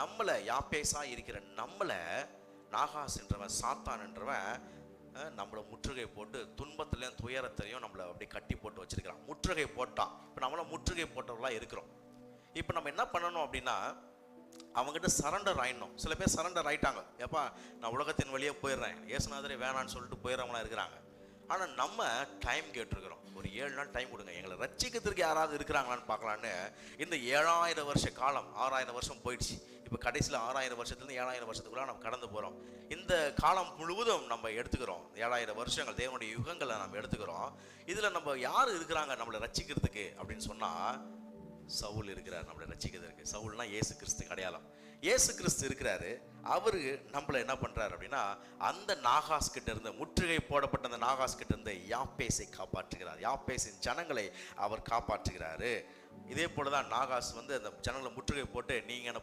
நம்மளை யாப்பேசா இருக்கிற நம்மளை நாகாஸ் என்றவன், சாத்தான் என்றவன் நம்மளை முற்றுகை போட்டு துன்பத்திலையும் துயரத்திலையும் நம்மளை அப்படி கட்டி போட்டு வச்சிருக்கிறான். முற்றுகை போட்டான். இப்போ நம்மளாம் முற்றுகை போட்டவர்களாக இருக்கிறோம். இப்போ நம்ம என்ன பண்ணணும் அப்படின்னா, அவங்ககிட்ட சரண்டர் ஆயிடணும். சில பேர் சரண்டர் ஆயிட்டாங்க. ஏப்பா நான் உலகத்தின் வழியே போயிடுறேன், இயேசுநாதரே வேணான்னு சொல்லிட்டு போயிடுறவங்களாம் இருக்கிறாங்க. ஆனால் நம்ம டைம் கேட்டிருக்கிறோம். ஒரு 7 நாள் டைம் கொடுங்க, எங்களை ரட்சிக்கிறதுக்கு யாராவது இருக்கிறாங்களான்னு பார்க்கலான்னு. இந்த 7000 வருஷ காலம், 6000 வருஷம் போயிடுச்சு. இப்போ கடைசியில் 6000 வருஷத்துலேருந்து 7000 வருஷத்துக்குள்ள நம்ம கடந்து போகிறோம். இந்த காலம் முழுவதும் நம்ம எடுத்துக்கிறோம். 7000 வருஷங்கள் தேவனுடைய யுகங்களை நம்ம எடுத்துக்கிறோம். இதில் நம்ம யார் இருக்கிறாங்க நம்மளை ரட்சிக்கிறதுக்கு அப்படின்னு சொன்னால், சவுல் இருக்கிறார் நம்மளை ரட்சிக்கிறதுக்கு. சவுல்னா இயேசு கிறிஸ்துக்கு அடையாளம். இயேசு கிறிஸ்து இருக்கிறாரு. அவரு நம்மளை என்ன பண்றாரு அப்படின்னா, அந்த நாகாஸ் கிட்ட இருந்து, முற்றுகை போடப்பட்ட அந்த நாகாஸ் கிட்ட இருந்து யாப்பேசை காப்பாற்றுகிறார். யாப்பேசின் ஜனங்களை அவர் காப்பாற்றுகிறாரு. இதே போலதான் நாகாஸ் அந்த ஜனங்களை முற்றுகை போட்டு, நீங்க